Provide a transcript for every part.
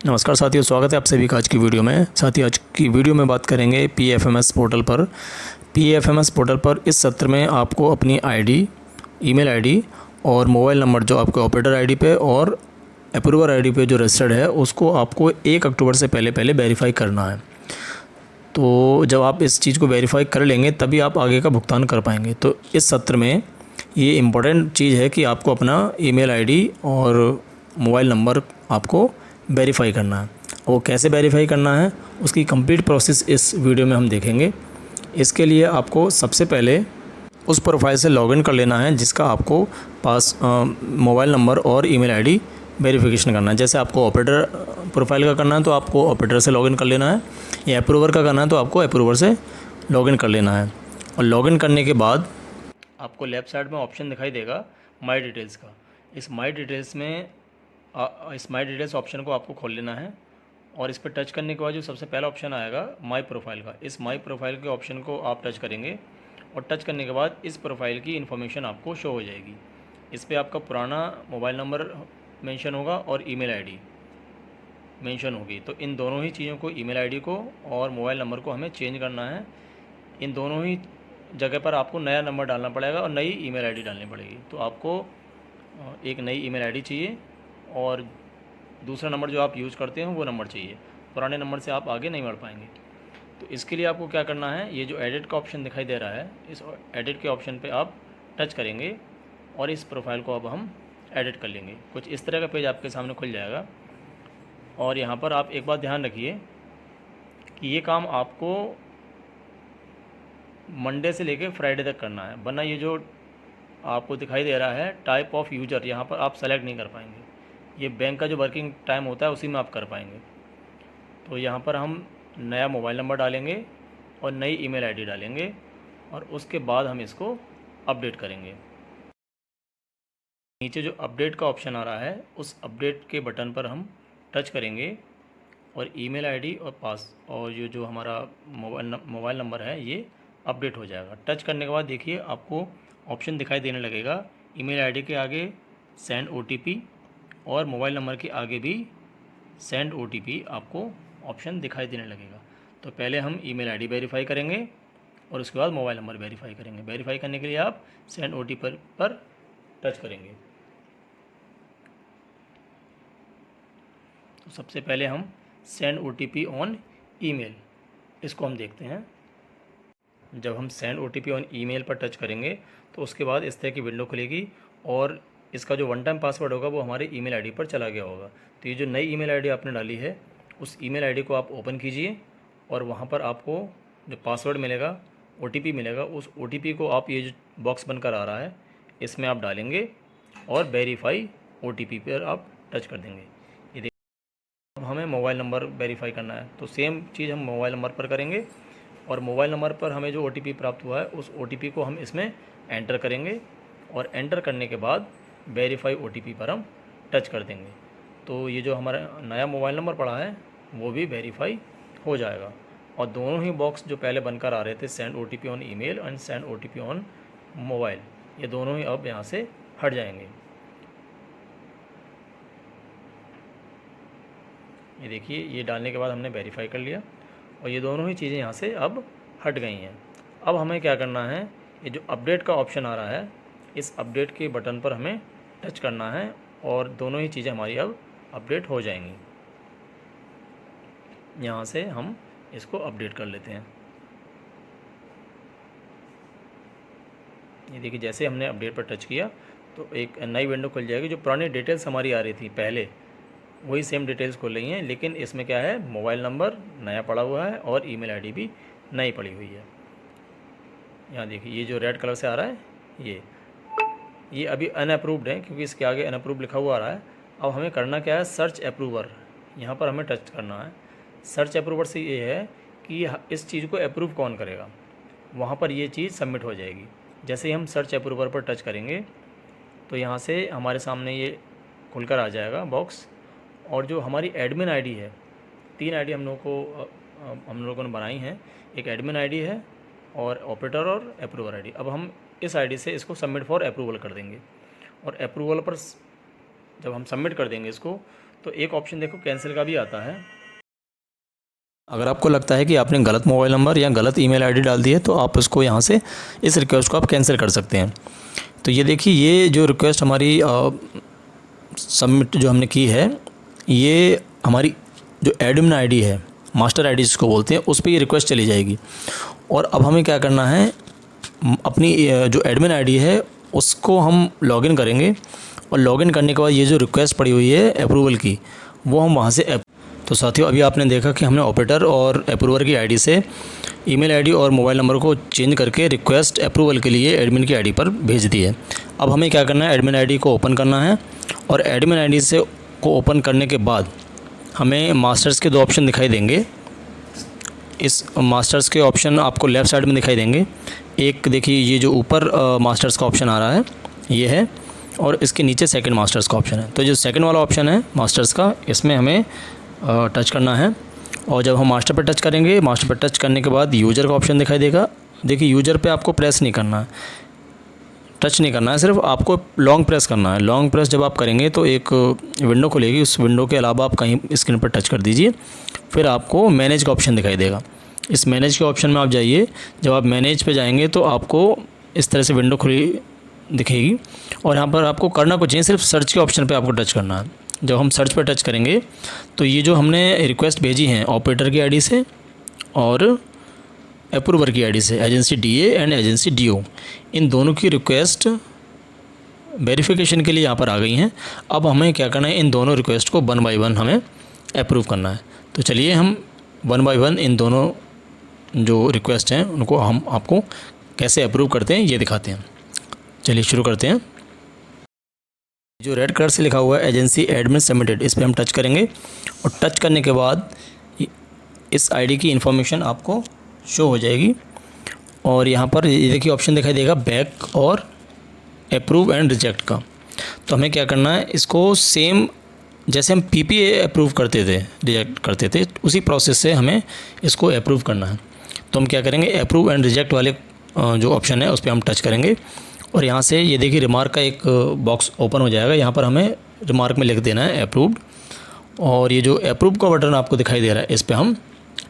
नमस्कार साथियों, स्वागत है आप सभी का आज की वीडियो में। साथियों, आज की वीडियो में बात करेंगे पीएफएमएस पोर्टल पर। पीएफएमएस पोर्टल पर इस सत्र में आपको अपनी आईडी, ईमेल आईडी और मोबाइल नंबर जो आपके ऑपरेटर आईडी पे और अप्रूवर आईडी पे जो रजिस्टर्ड है उसको आपको 1 अक्टूबर से पहले पहले वेरीफाई करना है। तो जब आप इस चीज़ को वेरीफाई कर लेंगे तभी आप आगे का भुगतान कर पाएंगे। तो इस सत्र में ये इम्पोर्टेंट चीज़ है कि आपको अपना ईमेल आईडी और मोबाइल नंबर आपको वेरीफाई करना है। वो कैसे वेरीफाई करना है उसकी कंप्लीट प्रोसेस इस वीडियो में हम देखेंगे। इसके लिए आपको सबसे पहले उस प्रोफाइल से लॉगिन कर लेना है जिसका आपको पास मोबाइल नंबर और ईमेल आईडी वेरिफिकेशन करना है। जैसे आपको ऑपरेटर प्रोफाइल का करना है तो आपको ऑपरेटर से लॉगिन कर लेना है, या अप्रूवर का करना है तो आपको अप्रूवर से लॉगिन कर लेना है। और लॉगिन करने के बाद आपको लेफ़्ट साइड में ऑप्शन दिखाई देगा माई डिटेल्स का। इस माई डिटेल्स ऑप्शन को आपको खोल लेना है और इस पर टच करने के बाद जो सबसे पहला ऑप्शन आएगा माई प्रोफाइल का, इस माई प्रोफाइल के ऑप्शन को आप टच करेंगे और टच करने के बाद इस प्रोफाइल की इन्फॉर्मेशन आपको शो हो जाएगी। इस पर आपका पुराना मोबाइल नंबर मेंशन होगा और ईमेल आईडी मेंशन होगी। तो इन दोनों ही चीज़ों को, ईमेल आईडी को और मोबाइल नंबर को हमें चेंज करना है। इन दोनों ही जगह पर आपको नया नंबर डालना पड़ेगा और नई ईमेल आईडी डालनी पड़ेगी। तो आपको एक नई ईमेल आईडी चाहिए और दूसरा नंबर जो आप यूज़ करते हो वो नंबर चाहिए। पुराने नंबर से आप आगे नहीं बढ़ पाएंगे। तो इसके लिए आपको क्या करना है, ये जो एडिट का ऑप्शन दिखाई दे रहा है, इस एडिट के ऑप्शन पे आप टच करेंगे और इस प्रोफाइल को अब हम एडिट कर लेंगे। कुछ इस तरह का पेज आपके सामने खुल जाएगा। और यहाँ पर आप एक बात ध्यान रखिए कि ये काम आपको मंडे से लेकर फ्राइडे तक करना है, वरना ये जो आपको दिखाई दे रहा है टाइप ऑफ यूज़र, यहाँ पर आप सेलेक्ट नहीं कर पाएंगे। ये बैंक का जो वर्किंग टाइम होता है उसी में आप कर पाएंगे। तो यहाँ पर हम नया मोबाइल नंबर डालेंगे और नई ईमेल आईडी डालेंगे और उसके बाद हम इसको अपडेट करेंगे। नीचे जो अपडेट का ऑप्शन आ रहा है उस अपडेट के बटन पर हम टच करेंगे और ईमेल आईडी और जो हमारा मोबाइल नंबर है ये अपडेट हो जाएगा। टच करने के बाद देखिए आपको ऑप्शन दिखाई देने लगेगा। ईमेल आईडी के आगे सेंड ओटीपी और मोबाइल नंबर के आगे भी सेंड ओटीपी आपको ऑप्शन दिखाई देने लगेगा। तो पहले हम ईमेल आईडी वेरीफाई करेंगे और उसके बाद मोबाइल नंबर वेरीफाई करेंगे। वेरीफाई करने के लिए आप सेंड ओटीपी पर टच करेंगे। तो सबसे पहले हम सेंड ओटीपी ऑन ईमेल, इसको हम देखते हैं। जब हम सेंड ओटीपी ऑन ईमेल पर टच करेंगे तो उसके बाद इस तरह की विंडो खुलेगी और इसका जो वन टाइम पासवर्ड होगा वो हमारे ईमेल आईडी पर चला गया होगा। तो ये जो नई ईमेल आईडी आपने डाली है उस ईमेल आईडी को आप ओपन कीजिए और वहाँ पर आपको जो पासवर्ड मिलेगा, ओटीपी मिलेगा, उस ओटीपी को आप, ये जो बॉक्स बनकर आ रहा है इसमें आप डालेंगे और वेरीफाई ओटीपी पर आप टच कर देंगे। ये देखिए अब हमें मोबाइल नंबर वेरीफाई करना है, तो सेम चीज़ हम मोबाइल नंबर पर करेंगे और मोबाइल नंबर पर हमें जो ओटीपी प्राप्त हुआ है उस ओटीपी को हम इसमें एंटर करेंगे और एंटर करने के बाद वेरीफाई ओटीपी पर हम टच कर देंगे। तो ये जो हमारा नया मोबाइल नंबर पड़ा है वो भी वेरीफाई हो जाएगा और दोनों ही बॉक्स जो पहले बनकर आ रहे थे, send OTP on email and send OTP on mobile, ये दोनों ही अब यहाँ से हट जाएंगे। ये देखिए, ये डालने के बाद हमने वेरीफाई कर लिया और ये दोनों ही चीज़ें यहाँ से अब हट गई हैं। अब हमें क्या करना है, ये जो अपडेट का ऑप्शन आ रहा है इस अपडेट के बटन पर हमें टच करना है और दोनों ही चीज़ें हमारी अब अपडेट हो जाएंगी। यहाँ से हम इसको अपडेट कर लेते हैं। ये देखिए, जैसे हमने अपडेट पर टच किया तो एक नई विंडो खुल जाएगी। जो पुरानी डिटेल्स हमारी आ रही थी पहले वही सेम डिटेल्स खुल रही हैं, लेकिन इसमें क्या है, मोबाइल नंबर नया पड़ा हुआ है और ईमेल आईडी भी नई पड़ी हुई है। यहाँ देखिए, ये जो रेड कलर से आ रहा है ये अभी अनअप्रूव्ड है क्योंकि इसके आगे अनअप्रूव्ड लिखा हुआ आ रहा है। अब हमें करना क्या है, सर्च अप्रूवर, यहाँ पर हमें टच करना है। सर्च अप्रूवर से ये है कि इस चीज़ को अप्रूव कौन करेगा, वहाँ पर ये चीज़ सबमिट हो जाएगी। जैसे ही हम सर्च अप्रूवर पर टच करेंगे तो यहाँ से हमारे सामने ये खुलकर आ जाएगा बॉक्स और जो हमारी एडमिन आईडी है, 3 आईडी हम लोगों ने बनाई हैं। एक एडमिन आईडी है और ऑपरेटर और अप्रूवर आईडी। अब हम इस आईडी से इसको सबमिट फॉर अप्रूवल कर देंगे और अप्रूवल पर जब हम सबमिट कर देंगे इसको तो एक ऑप्शन देखो कैंसिल का भी आता है। अगर आपको लगता है कि आपने गलत मोबाइल नंबर या गलत ईमेल आईडी डाल दी है तो आप उसको यहाँ से इस रिक्वेस्ट को आप कैंसिल कर सकते हैं। तो ये देखिए, ये जो रिक्वेस्ट हमारी सबमिट जो हमने की है, ये हमारी जो एडमिन आईडी है, मास्टर आईडी जिसको बोलते हैं, उस पर ये रिक्वेस्ट चली जाएगी। और अब हमें क्या करना है, अपनी जो एडमिन आईडी है उसको हम लॉगिन करेंगे, और लॉगिन करने के बाद ये जो रिक्वेस्ट पड़ी हुई है अप्रूवल की, वो हम वहाँ से तो साथियों, अभी आपने देखा कि हमने ऑपरेटर और अप्रूवर की आईडी से ईमेल आईडी और मोबाइल नंबर को चेंज करके रिक्वेस्ट अप्रूवल के लिए एडमिन की आईडी पर भेज दी है। अब हमें क्या करना है, एडमिन आईडी को ओपन करना है, और एडमिन आईडी से को ओपन करने के बाद हमें मास्टर्स के 2 ऑप्शन दिखाई देंगे। इस मास्टर्स के ऑप्शन आपको लेफ़्ट साइड में दिखाई देंगे। एक देखिए, ये जो ऊपर मास्टर्स का ऑप्शन आ रहा है ये है, और इसके नीचे सेकंड मास्टर्स का ऑप्शन है। तो जो सेकंड वाला ऑप्शन है मास्टर्स का, इसमें हमें टच करना है। और जब हम मास्टर पर टच करेंगे, मास्टर पर टच करने के बाद यूज़र का ऑप्शन दिखाई देगा। देखिए, यूज़र पे आपको प्रेस नहीं करना है, टच नहीं करना है, सिर्फ आपको लॉन्ग प्रेस करना है। लॉन्ग प्रेस जब आप करेंगे तो एक विंडो खुलेगी, उस विंडो के अलावा आप कहीं स्क्रीन पर टच कर दीजिए, फिर आपको मैनेज का ऑप्शन दिखाई देगा। इस मैनेज के ऑप्शन में आप जाइए। जब आप मैनेज पे जाएंगे तो आपको इस तरह से विंडो खुली दिखेगी, और यहाँ पर आपको करना कुछ नहीं, सिर्फ सर्च के ऑप्शन पे आपको टच करना है। जब हम सर्च पर टच करेंगे तो ये जो हमने रिक्वेस्ट भेजी है ऑपरेटर की आईडी से और अप्रूवर की आईडी से, agency DA and agency DO, इन दोनों की रिक्वेस्ट वेरिफिकेशन के लिए यहाँ पर आ गई हैं। अब हमें क्या करना है, इन दोनों रिक्वेस्ट को 1 बाय 1 हमें अप्रूव करना है। तो चलिए हम 1 बाय 1 इन दोनों जो रिक्वेस्ट हैं उनको हम आपको कैसे अप्रूव करते हैं ये दिखाते हैं। चलिए शुरू करते हैं। जो रेड कलर से लिखा हुआ है एजेंसी एडमिन सबमिटेड, इस पर हम टच करेंगे, और टच करने के बाद इस आईडी की इन्फॉर्मेशन आपको शो हो जाएगी। और यहाँ पर ये देखिए ऑप्शन दिखाई देगा बैक और अप्रूव एंड रिजेक्ट का। तो हमें क्या करना है, इसको सेम जैसे हम पीपीए अप्रूव करते थे, रिजेक्ट करते थे, उसी प्रोसेस से हमें इसको अप्रूव करना है। तो हम क्या करेंगे, अप्रूव एंड रिजेक्ट वाले जो ऑप्शन है उस पर हम टच करेंगे, और यहाँ से ये देखिए रिमार्क का एक बॉक्स ओपन हो जाएगा। यहाँ पर हमें रिमार्क में लिख देना है अप्रूव्ड, और ये जो अप्रूव का बटन आपको दिखाई दे रहा है इस पर हम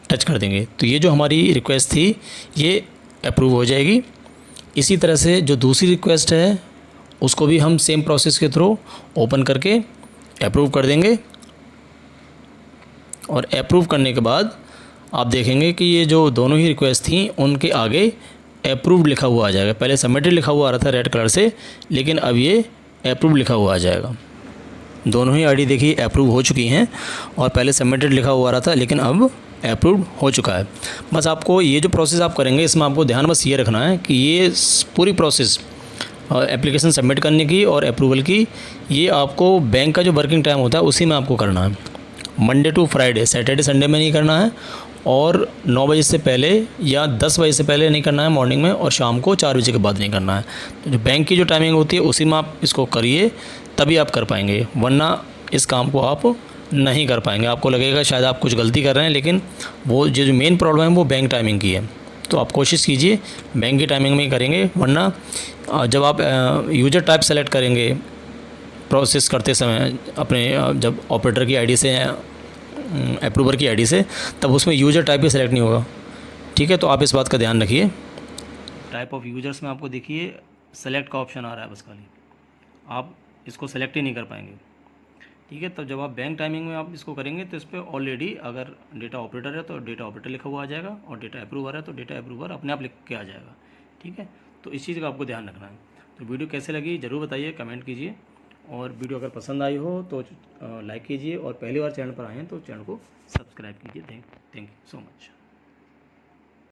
टच कर देंगे। तो ये जो हमारी रिक्वेस्ट थी ये अप्रूव हो जाएगी। इसी तरह से जो दूसरी रिक्वेस्ट है उसको भी हम सेम प्रोसेस के थ्रू ओपन करके अप्रूव कर देंगे, और अप्रूव करने के बाद आप देखेंगे कि ये जो दोनों ही रिक्वेस्ट थी उनके आगे अप्रूव्ड लिखा हुआ आ जाएगा। पहले सबमिटेड लिखा हुआ आ रहा था रेड कलर से, लेकिन अब ये अप्रूव्ड लिखा हुआ आ जाएगा। दोनों ही आईडी देखिए अप्रूव हो चुकी हैं, और पहले सबमिटेड लिखा हुआ आ रहा था लेकिन अब अप्रूव्ड हो चुका है। बस आपको ये जो प्रोसेस आप करेंगे इसमें आपको ध्यान बस ये रखना है कि ये पूरी प्रोसेस एप्लीकेशन सबमिट करने की और अप्रूवल की, ये आपको बैंक का जो वर्किंग टाइम होता है उसी में आपको करना है। Monday to Friday, Saturday Sunday में नहीं करना है, और 9 बजे से पहले या 10 बजे से पहले नहीं करना है मॉर्निंग में, और शाम को 4 बजे के बाद नहीं करना है। तो जो बैंक की जो टाइमिंग होती है उसी में आप इसको करिए, तभी आप कर पाएंगे, वरना इस काम को आप नहीं कर पाएंगे। आपको लगेगा शायद आप कुछ गलती कर रहे हैं, लेकिन वो जो मेन प्रॉब्लम है वो बैंक टाइमिंग की है। तो आप कोशिश कीजिए बैंक की टाइमिंग में ही करेंगे, वरना जब आप यूज़र टाइप सेलेक्ट करेंगे प्रोसेस करते समय अपने जब ऑपरेटर की आईडी से अप्रूवर की आईडी से, तब उसमें यूज़र टाइप भी सेलेक्ट नहीं होगा। ठीक है, तो आप इस बात का ध्यान रखिए। टाइप ऑफ यूज़र्स में आपको देखिए सेलेक्ट का ऑप्शन आ रहा है, बस खाली आप इसको सेलेक्ट ही नहीं कर पाएंगे। ठीक है, तब जब आप बैंक टाइमिंग में आप इसको करेंगे तो इस पर ऑलरेडी अगर डेटा ऑपरेटर है तो डेटा ऑपरेटर लिखा हुआ आ जाएगा, और डेटा अप्रूवर है तो डेटा अप्रूवर अपने आप लिख के आ जाएगा। ठीक है, तो इस चीज़ का आपको ध्यान रखना है। तो वीडियो कैसे लगी ज़रूर बताइए, कमेंट कीजिए, और वीडियो अगर पसंद आई हो तो लाइक कीजिए, और पहली बार चैनल पर आए हैं तो चैनल को सब्सक्राइब कीजिए। Thank you so much.